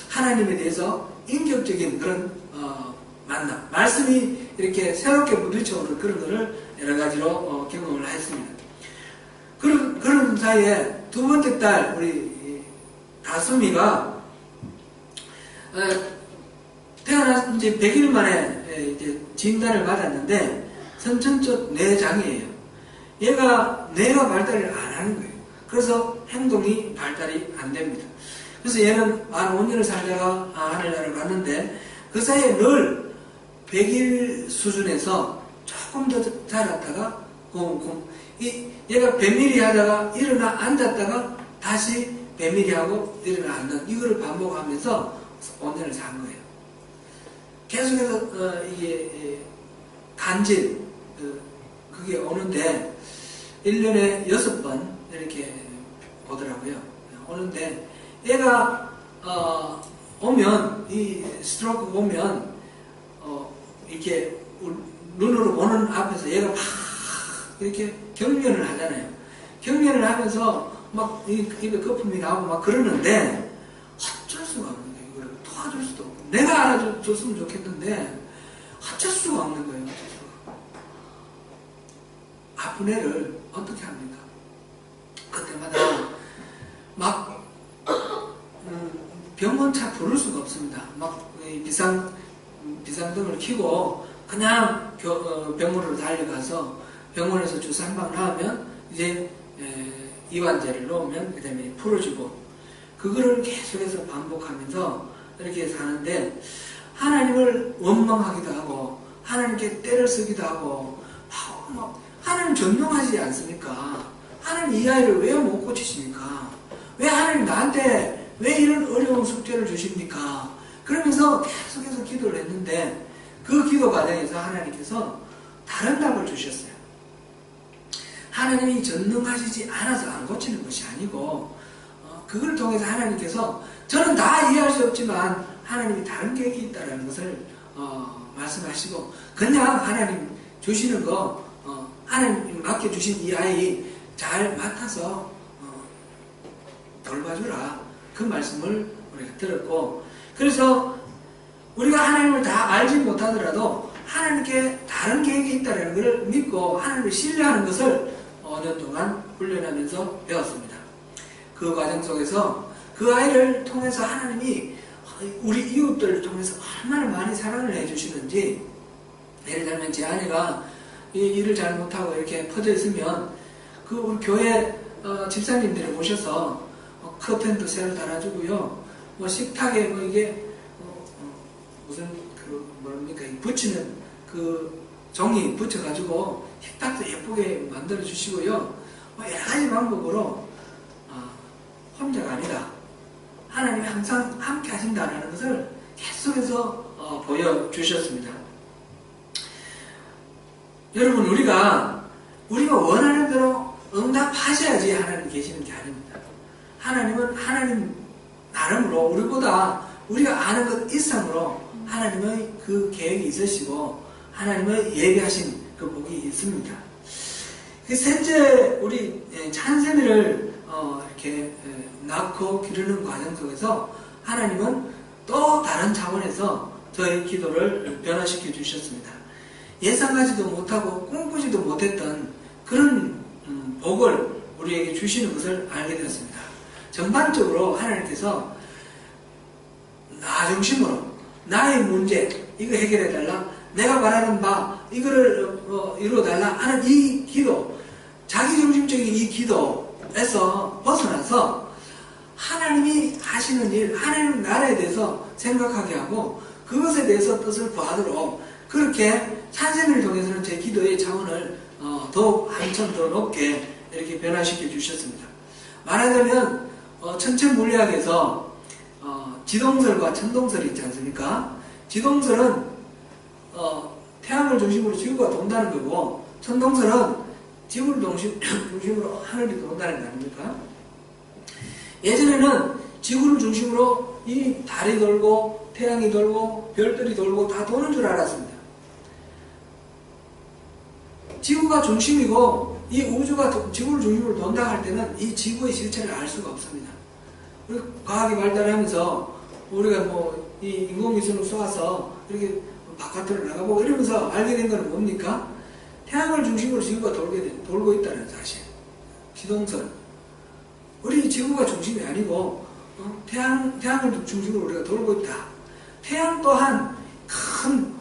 하나님에 대해서 인격적인 그런 만남, 말씀이 이렇게 새롭게 부딪혀오는 그런 것을 여러 가지로 경험을 했습니다. 그런 사이에 두 번째 딸 우리 다솜이가 태어난 지 100일 만에 이제 진단을 받았는데 선천적 뇌장애예요. 얘가 뇌가 발달을 안 하는 거예요. 그래서 행동이 발달이 안 됩니다. 그래서 얘는 만 5년을 살다가 하늘나라를 갔는데 그 사이에 늘 100일 수준에서 조금 더 자랐다가 얘가 배밀이 하다가 일어나 앉았다가 다시 배밀이 하고 일어나 앉는 이거를 반복하면서 5년을 산 거예요. 계속해서 이게 간질 그게 오는데 1년에 6번 이렇게 오더라고요. 오는데 얘가 오면 이 스트로크 오면 이렇게 눈으로 보는 앞에서 얘가 막 이렇게 경련을 하잖아요. 경련을 하면서 막 입에 거품이 나오고 막 그러는데 어쩔 수가 없는 거예요. 이걸 도와줄 수도 없고 내가 알아줬으면 좋겠는데 어쩔 수가 없는 거예요. 어쩔 수가. 아픈 애를 어떻게 합니까? 그때마다 막 병원차 부를 수가 없습니다. 막 비상등을 켜고 그냥 병원으로 달려가서 병원에서 주사 한 방 나오면 이제 이완제를 넣으면 그 다음에 풀어주고 그거를 계속해서 반복하면서 이렇게 사는데 하나님을 원망하기도 하고 하나님께 때를 쓰기도 하고 하나님 전능하지 않습니까? 하나님 이 아이를 왜 못 고치십니까? 왜 하나님 나한테 왜 이런 어려운 숙제를 주십니까? 그러면서 계속해서 기도를 했는데 그 기도 과정에서 하나님께서 다른 답을 주셨어요. 하나님이 전능하시지 않아서 안 고치는 것이 아니고 그걸 통해서 하나님께서 저는 다 이해할 수 없지만 하나님이 다른 계획이 있다는 것을 말씀하시고 그냥 하나님 주시는 거 하나님 맡겨주신 이 아이 잘 맡아서 돌봐주라 그 말씀을 우리가 들었고 그래서 우리가 하나님을 다 알지 못하더라도 하나님께 다른 계획이 있다는 것을 믿고 하나님을 신뢰하는 것을 5년 동안 훈련하면서 배웠습니다. 그 과정 속에서 그 아이를 통해서 하나님이 우리 이웃들을 통해서 얼마나 많이 사랑을 해주시는지, 예를 들면 제 아내가 일을 잘 못하고 이렇게 퍼져 있으면 그 우리 교회 집사님들이 모셔서 커튼도 새로 달아주고요, 뭐 식탁에 뭐 이게 무슨 그 뭡니까 붙이는 그 종이 붙여가지고 식탁도 예쁘게 만들어 주시고요, 뭐 여러 가지 방법으로 혼자가 아니다, 하나님이 항상 함께 하신다는 것을 계속해서 보여주셨습니다. 여러분, 우리가 원하는 대로 응답하셔야지 하나님 계시는 게 아닙니다. 하나님은 하나님 나름으로 우리가 아는 것 이상으로 하나님의 그 계획이 있으시고 하나님의 예비하신 그 복이 있습니다. 셋째, 우리 찬세미를 이렇게 낳고 기르는 과정 속에서 하나님은 또 다른 차원에서 저의 기도를 변화시켜 주셨습니다. 예상하지도 못하고 꿈꾸지도 못했던 그런 복을 우리에게 주시는 것을 알게 되었습니다. 전반적으로 하나님께서 나 중심으로 나의 문제 이거 해결해달라, 내가 바라는 바 이거를 이루어달라 하는 이 기도, 자기중심적인 이 기도에서 벗어나서 하나님이 하시는 일, 하나님 나라에 대해서 생각하게 하고 그것에 대해서 뜻을 구하도록, 그렇게 찬세미를 통해서는 제 기도의 차원을 더욱 한층 더 높게 이렇게 변화시켜 주셨습니다. 말하자면 천체물리학에서 지동설과 천동설이 있지 않습니까? 지동설은 태양을 중심으로 지구가 돈다는 거고, 천동설은 지구를 중심으로 하늘이 돈다는 거 아닙니까? 예전에는 지구를 중심으로 이 달이 돌고 태양이 돌고 별들이 돌고 다 도는 줄 알았습니다. 지구가 중심이고 이 우주가 지구를 중심으로 돈다 할 때는 이 지구의 실체를 알 수가 없습니다. 우리 과학이 발달하면서 우리가 뭐 이 인공위성을 쏘아서 이렇게 바깥으로 나가보고 이러면서 알게 된 건 뭡니까? 태양을 중심으로 지구가 돌고 있다는 사실. 지동설. 우리 지구가 중심이 아니고 태양을 중심으로 우리가 돌고 있다. 태양 또한 큰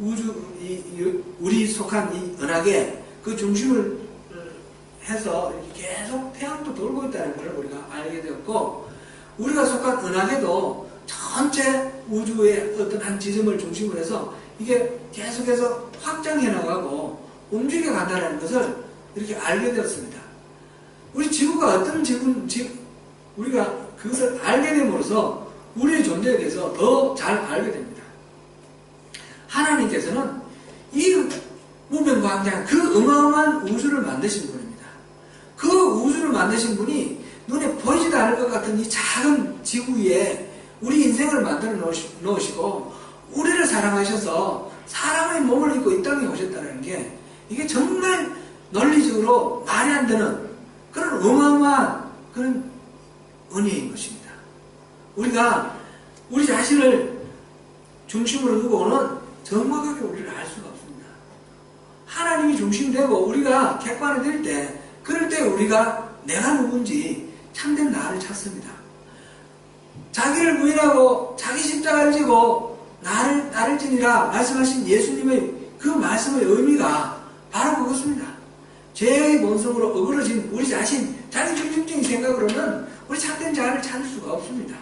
우주, 우리 속한 이 은하계 그 중심을 해서 계속 태양도 돌고 있다는 것을 우리가 알게 되었고, 우리가 속한 은하계도 전체 우주의 어떤 한 지점을 중심으로 해서 이게 계속해서 확장해 나가고 움직여 간다는 것을 이렇게 알게 되었습니다. 우리 지구가 어떤 우리가 그것을 알게 됨으로써 우리의 존재에 대해서 더 잘 알게 됩니다. 하나님께서는 이 무변광장 그 어마어마한 우주를 만드신 분입니다. 그 우주를 만드신 분이 눈에 보이지도 않을 것 같은 이 작은 지구 위에 우리 인생을 만들어 놓으시고 우리를 사랑하셔서 사람의 몸을 입고 이 땅에 오셨다는 게, 이게 정말 논리적으로 말이 안 되는 그런 어마어마한 그런 은혜인 것입니다. 우리가 우리 자신을 중심으로 두고는 정확하게 우리를 알 수가 없습니다. 하나님이 중심되고 우리가 객관화될 때, 그럴 때 우리가 내가 누군지 참된 나를 찾습니다. 자기를 부인하고 자기 십자가를 지고 나를 지니라 말씀하신 예수님의 그 말씀의 의미가 바로 그것입니다. 죄의 본성으로 어그러진 우리 자신, 자기 중심적인 생각으로는 우리 참된 자를 찾을 수가 없습니다.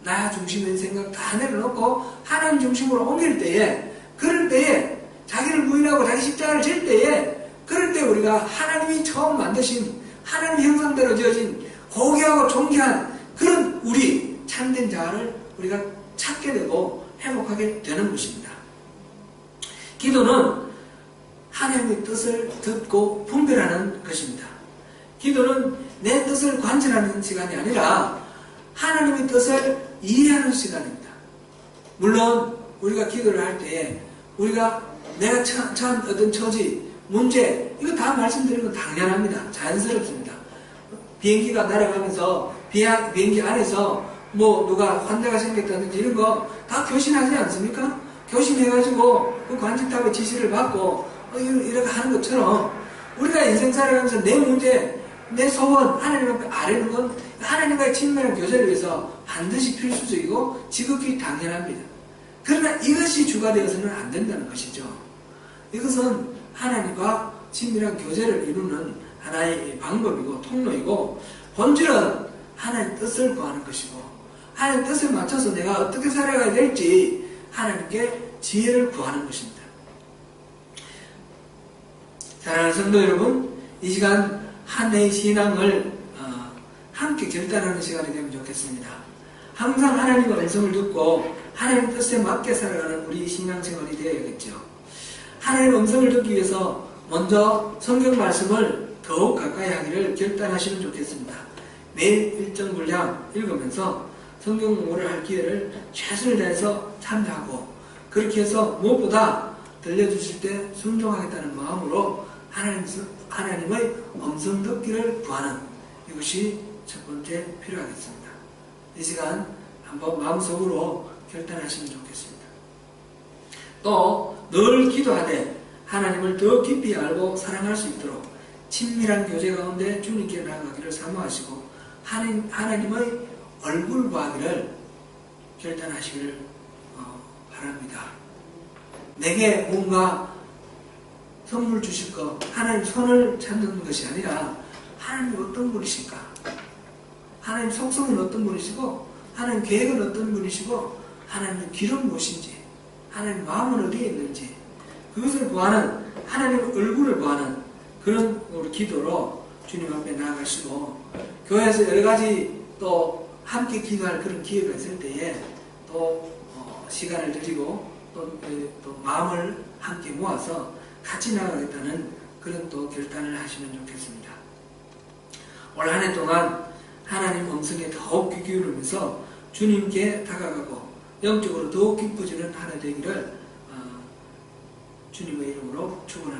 나 중심의 생각 다 내려놓고 하나님 중심으로 옮길 때에, 그럴 때에 자기를 부인하고 자기 십자가를 질 때에, 그럴 때 우리가 하나님이 처음 만드신 하나님 형상대로 지어진 고귀하고 존귀한 그런 우리 참된 자를 우리가 찾게 되고 회복하게 되는 것입니다. 기도는 하나님의 뜻을 듣고 분별하는 것입니다. 기도는 내 뜻을 관찰하는 시간이 아니라 하나님의 뜻을 이해하는 시간입니다. 물론 우리가 기도를 할 때에 우리가 내가 처한 어떤 처지, 문제, 이거 다 말씀드리는 건 당연합니다. 자연스럽습니다. 비행기가 날아가면서 비행기 안에서 뭐 누가 환자가 생겼다든지 이런 거 다 교신하지 않습니까? 교신해가지고 그 관제탑의 지시를 받고 이렇게 하는 것처럼 우리가 인생 살아가면서 내 문제, 내 소원, 하나님 앞에 아뢰는 건 하나님과의 친밀한 교제를 위해서 반드시 필수적이고 지극히 당연합니다. 그러나 이것이 주가 되어서는 안 된다는 것이죠. 이것은 하나님과 친밀한 교제를 이루는 하나의 방법이고 통로이고, 본질은 하나님의 뜻을 구하는 것이고, 하나님의 뜻에 맞춰서 내가 어떻게 살아가야 될지 하나님께 지혜를 구하는 것입니다. 사랑하는 성도 여러분, 이 시간 한 해의 신앙을 함께 결단하는 시간이 되면 좋겠습니다. 항상 하나님의 음성을 듣고 하나님의 뜻에 맞게 살아가는 우리 신앙생활이 되어야겠죠. 하나님의 음성을 듣기 위해서 먼저 성경 말씀을 더욱 가까이 하기를 결단하시면 좋겠습니다. 매일 일정 분량 읽으면서 성경 공부를 할 기회를 최선을 다해서 참여하고, 그렇게 해서 무엇보다 들려주실 때 순종하겠다는 마음으로 하나님의 음성 듣기를 구하는, 이것이 첫 번째 필요하겠습니다. 이 시간 한번 마음속으로 결단하시면 좋겠습니다. 또 늘 기도하되 하나님을 더 깊이 알고 사랑할 수 있도록 친밀한 교제 가운데 주님께 나아가기를 사모하시고, 하나님의 얼굴 구하기를 결단하시기를 바랍니다. 내게 뭔가 선물 주실 것, 하나님 손을 찾는 것이 아니라 하나님 어떤 분이실까? 하나님 속성은 어떤 분이시고, 하나님 계획은 어떤 분이시고, 하나님의 길은 무엇인지, 하나님 마음은 어디에 있는지, 그것을 구하는, 하나님의 얼굴을 구하는 그런 우리 기도로 주님 앞에 나아가시고, 교회에서 여러 가지 또 함께 기도할 그런 기회가 있을 때에 또 시간을 드리고 또 마음을 함께 모아서 같이 나가겠다는 그런 또 결단을 하시면 좋겠습니다. 올 한 해 동안 하나님 음성에 더욱 귀 기울이면서 주님께 다가가고 영적으로 더욱 깊어지는 한 해 되기를 주님의 이름으로 축원합니다.